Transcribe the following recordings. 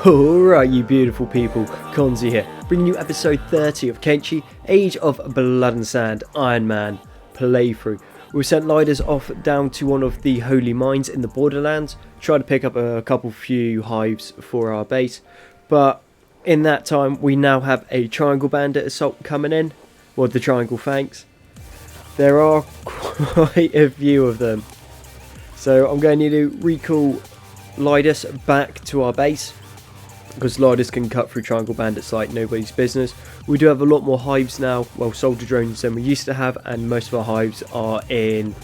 Alright, you beautiful people, Konzi here, bringing you episode 30 of Kenshi, Age of Blood and Sand, Iron Man playthrough. We sent Lidus off down to one of the holy mines in the Borderlands, tried to pick up a few hives for our base, but in that time we now have a Triangle Bandit assault coming in, or the Triangle Fangs. There are quite a few of them, so I'm going to need to recall Lidus back to our base, because Lidus can cut through Triangle Bandits like nobody's business. We do have a lot more hives now, well, soldier drones, than we used to have, and most of our hives are in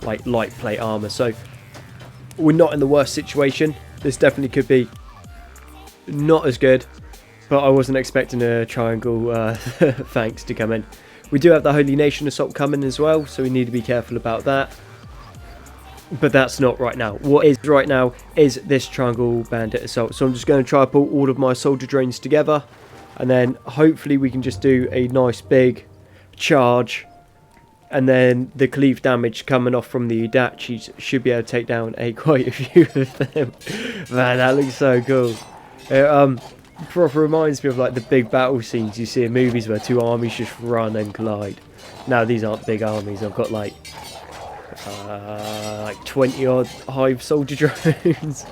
like light plate armor, so we're not in the worst situation. This definitely could be not as good, but I wasn't expecting a Triangle Fangs to come in. We do have the Holy Nation assault coming as well, so we need to be careful about that. But that's not right now. What is right now is this Triangle Bandit assault. So I'm just going to try to pull all of my soldier drones together, and then hopefully we can just do a nice big charge, and then the cleave damage coming off from the Dachis should be able to take down quite a few of them. Man, that looks so cool. It proper reminds me of like the big battle scenes you see in movies where two armies just run and collide. Now these aren't big armies. I've got like 20 odd hive soldier drones,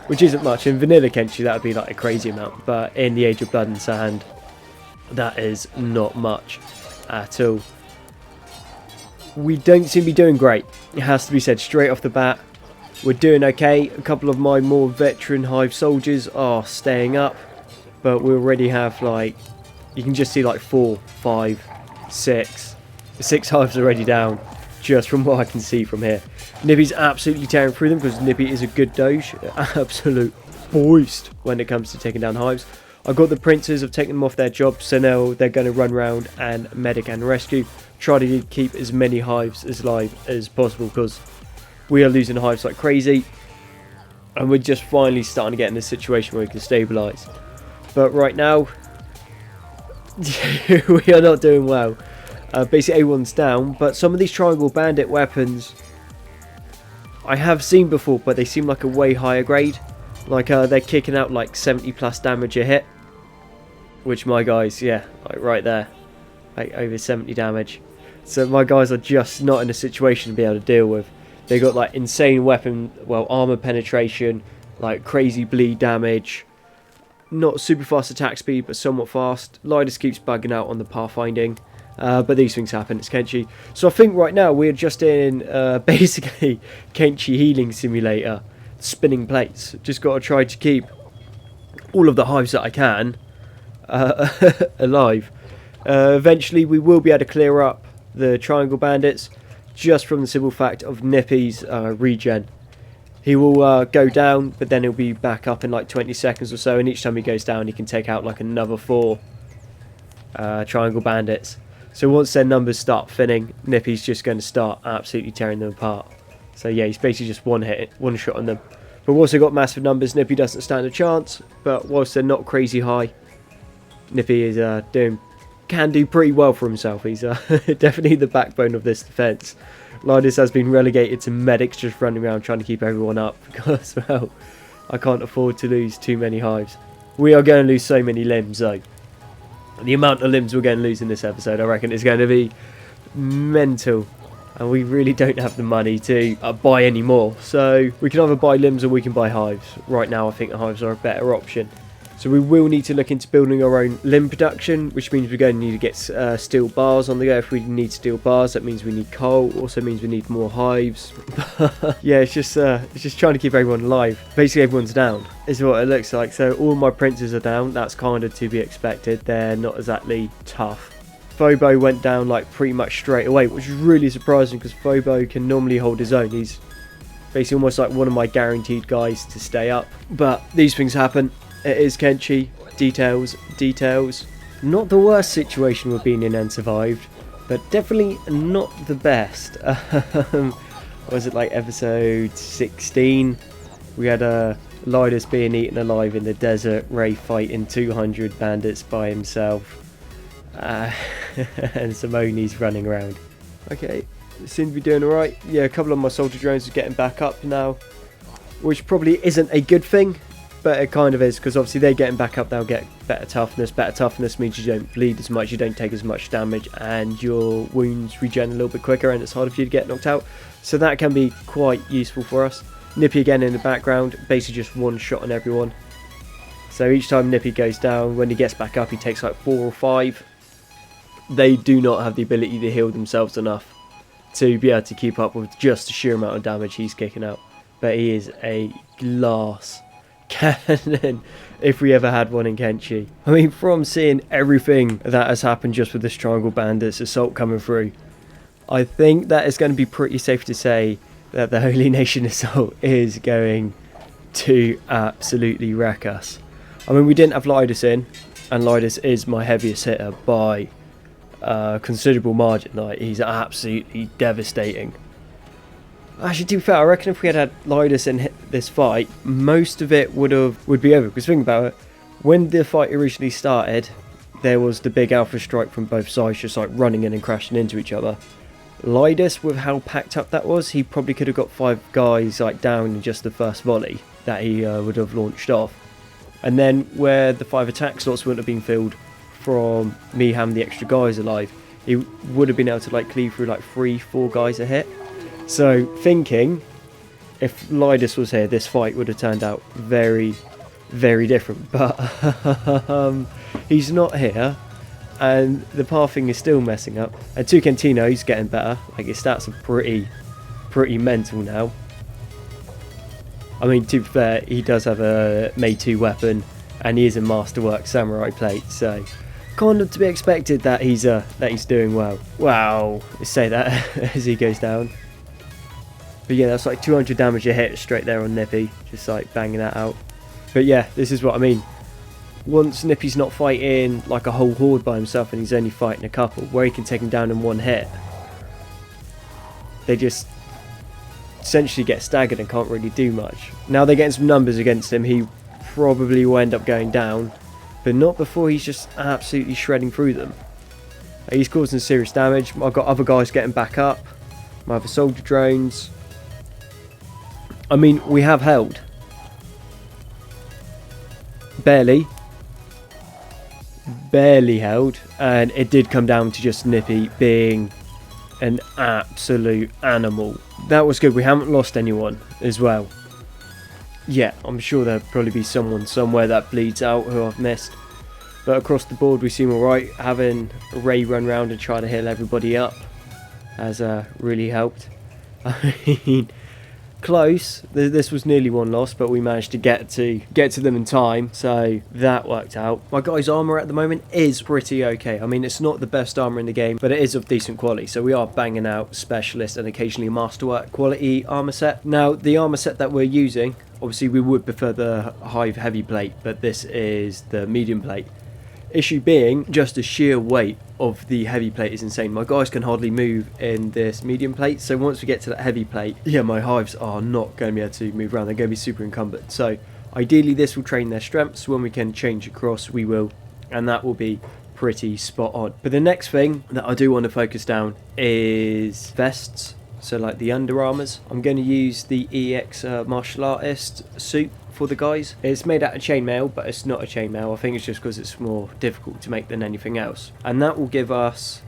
which isn't much. In vanilla Kenshi that would be like a crazy amount, but in the Age of Blood and Sand that is not much at all. We don't seem to be doing great, it has to be said straight off the bat. We're doing okay. A couple of my more veteran hive soldiers are staying up, but we already have, like, you can just see like 4, 5, 6 hives already down, just from what I can see from here. Nippy's absolutely tearing through them because Nippy is a good doge, absolute beast when it comes to taking down hives. I've got the princes, I've taken them off their job, so now they're going to run around and medic and rescue, try to keep as many hives as alive as possible, because we are losing hives like crazy, and we're just finally starting to get in a situation where we can stabilise. But right now, we are not doing well. Basically everyone's down, but some of these Triangle Bandit weapons I have seen before, but they seem like a way higher grade. Like they're kicking out like 70 plus damage a hit, which my guys, yeah, like right there, like over 70 damage. So my guys are just not in a situation to be able to deal with. They got like insane weapon, well, armor penetration, like crazy bleed damage, not super fast attack speed, but somewhat fast. Lidus keeps bugging out on the pathfinding. But these things happen, it's Kenshi. So I think right now we're just in basically Kenshi healing simulator, spinning plates. Just got to try to keep all of the hives that I can alive. Eventually we will be able to clear up the Triangle Bandits, just from the simple fact of Nippy's regen. He will go down, but then he'll be back up in like 20 seconds or so, and each time he goes down he can take out like another 4 Triangle Bandits. So once their numbers start thinning, Nippy's just going to start absolutely tearing them apart. So yeah, he's basically just one shot on them. But we've also got massive numbers. Nippy doesn't stand a chance, but whilst they're not crazy high, Nippy is can do pretty well for himself. He's definitely the backbone of this defence. Lidus has been relegated to medics just running around trying to keep everyone up, because, well, I can't afford to lose too many hives. We are going to lose so many limbs though. The amount of limbs we're going to lose in this episode, I reckon, is going to be mental. And we really don't have the money to buy any more. So we can either buy limbs or we can buy hives. Right now, I think the hives are a better option. So we will need to look into building our own limb production, which means we're going to need to get steel bars on the go. If we need steel bars, that means we need coal. Also means we need more hives. Yeah, it's just trying to keep everyone alive. Basically, everyone's down, is what it looks like. So all my princes are down. That's kind of to be expected. They're not exactly tough. Phobo went down like pretty much straight away, which is really surprising because Phobo can normally hold his own. He's basically almost like one of my guaranteed guys to stay up. But these things happen. It is Kenshi. Details, details. Not the worst situation we've been in and survived, but definitely not the best. Was it like episode 16? We had Lidus being eaten alive in the desert, Ray fighting 200 bandits by himself, and Simone's running around. Okay, seem to be doing alright. Yeah, a couple of my soldier drones are getting back up now, which probably isn't a good thing. but it kind of is, because obviously they're getting back up, they'll get better toughness. Better toughness means you don't bleed as much, you don't take as much damage, and your wounds regen a little bit quicker, and it's harder for you to get knocked out. So that can be quite useful for us. Nippy again in the background, basically just one shot on everyone. So each time Nippy goes down, when he gets back up, he takes like 4 or 5. They do not have the ability to heal themselves enough to be able to keep up with just the sheer amount of damage he's kicking out. But he is a glass cannon, if we ever had one in Kenshi. I mean, from seeing everything that has happened just with this Triangle Bandits assault coming through, I think that it's going to be pretty safe to say that the Holy Nation assault is going to absolutely wreck us. I mean, we didn't have Lidus in, and Lidus is my heaviest hitter by a considerable margin. Like, he's absolutely devastating. Actually, to be fair, I reckon if we had Lidus in this fight, most of it would be over. Because think about it, when the fight originally started, there was the big alpha strike from both sides, just like running in and crashing into each other. Lidus, with how packed up that was, he probably could have got 5 guys like down in just the first volley that he would have launched off. And then where the 5 attack slots wouldn't have been filled from me having the extra guys alive, he would have been able to like cleave through like 3-4 guys a hit. So thinking, if Lidus was here, this fight would have turned out very, very different. But he's not here, and the pathing is still messing up. And Tukentino's getting better. Like, his stats are pretty mental now. I mean, to be fair, he does have a Mei 2 weapon, and he is a Masterwork Samurai plate, so kind of to be expected that he's doing well. Wow, let's say that as he goes down. But yeah, that's like 200 damage a hit straight there on Nippy, just like banging that out. But yeah, this is what I mean. Once Nippy's not fighting like a whole horde by himself and he's only fighting a couple, where he can take them down in one hit, they just essentially get staggered and can't really do much. Now they're getting some numbers against him, he probably will end up going down, but not before he's just absolutely shredding through them. He's causing serious damage. I've got other guys getting back up, my other soldier drones. I mean, we have held. Barely held, and it did come down to just Nippy being an absolute animal. That was good. We haven't lost anyone as well. Yeah, I'm sure there'll probably be someone somewhere that bleeds out who I've missed. But across the board we seem alright. Having Ray run around and try to heal everybody up has really helped. I mean, close. This was nearly one loss, but we managed to get to them in time, so that worked out. My guy's armor at the moment is pretty okay. I mean, it's not the best armor in the game, but it is of decent quality, so we are banging out specialist and occasionally masterwork quality armor set. Now, the armor set that we're using, obviously we would prefer the Hive heavy plate, but this is the medium plate. Issue being, just the sheer weight of the heavy plate is insane. My guys can hardly move in this medium plate, so once we get to that heavy plate, yeah, my Hives are not going to be able to move around. They're going to be super encumbered. So ideally this will train their strengths. When we can change across, we will, and that will be pretty spot on. But the next thing that I do want to focus down is vests, so like the under armors. I'm going to use the EX martial artist suit for the guys. It's made out of chainmail, but it's not a chainmail. I think it's just because it's more difficult to make than anything else, and that will give us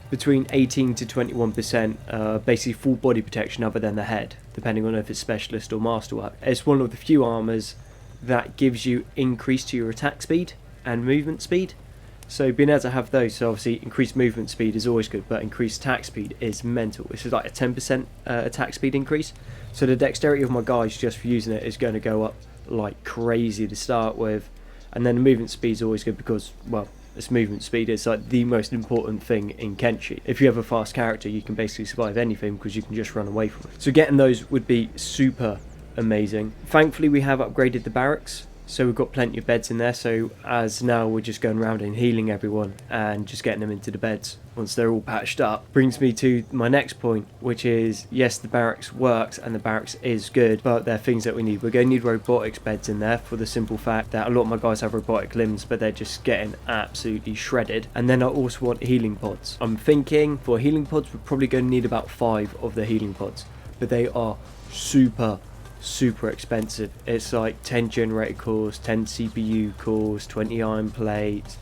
between 18 to 21% basically full body protection other than the head, depending on if it's specialist or masterwork. It's one of the few armors that gives you increase to your attack speed and movement speed, so being able to have those, so obviously increased movement speed is always good, but increased attack speed is mental. This is like a 10% attack speed increase, so the dexterity of my guys just for using it is going to go up like crazy to start with, and then the movement speed is always good because, well, this movement speed is like the most important thing in Kenshi. If you have a fast character, you can basically survive anything because you can just run away from it. So getting those would be super amazing. Thankfully we have upgraded the barracks, so we've got plenty of beds in there, so as now we're just going around and healing everyone and just getting them into the beds once they're all patched up. Brings me to my next point, which is, yes, the barracks works and the barracks is good, but there are things that we need. We're going to need robotics beds in there for the simple fact that a lot of my guys have robotic limbs, but they're just getting absolutely shredded. And then I also want healing pods. I'm thinking for healing pods we're probably going to need about 5 of the healing pods, but they are super super expensive. It's like 10 generator cores, 10 CPU cores, 20 iron plates,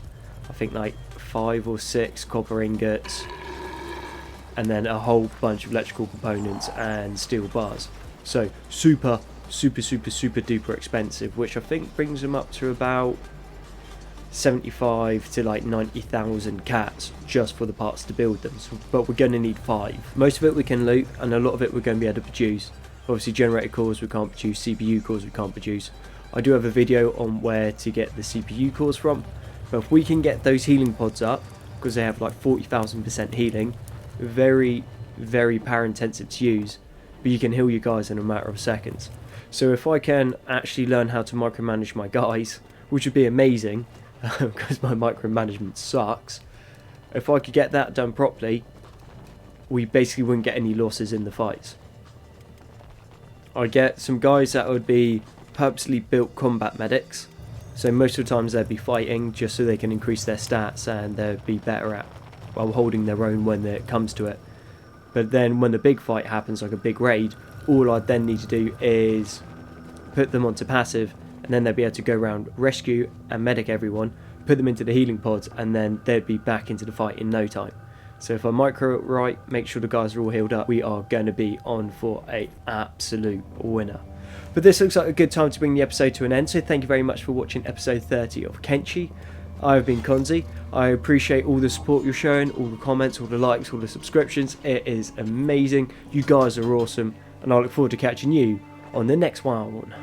I think like 5 or 6 copper ingots, and then a whole bunch of electrical components and steel bars. So super duper expensive, which I think brings them up to about 75 to like 90,000 cats just for the parts to build them. So, but we're going to need 5. Most of it we can loot, and a lot of it we're going to be able to produce. Obviously generator cores we can't produce, CPU cores we can't produce. I do have a video on where to get the CPU cores from, but if we can get those healing pods up, because they have like 40,000% healing, very power intensive to use, but you can heal your guys in a matter of seconds. So if I can actually learn how to micromanage my guys, which would be amazing, because my micromanagement sucks, if I could get that done properly, we basically wouldn't get any losses in the fights. I'd get some guys that would be purposely built combat medics, so most of the times they'd be fighting just so they can increase their stats and they'd be better at, well, holding their own when it comes to it. But then when the big fight happens, like a big raid, all I'd then need to do is put them onto passive, and then they'd be able to go around, rescue and medic everyone, put them into the healing pods, and then they'd be back into the fight in no time. So if I micro it right, make sure the guys are all healed up, we are going to be on for an absolute winner. But this looks like a good time to bring the episode to an end, so thank you very much for watching episode 30 of Kenshi. I've been Konzi. I appreciate all the support you're showing, all the comments, all the likes, all the subscriptions. It is amazing. You guys are awesome, and I look forward to catching you on the next one.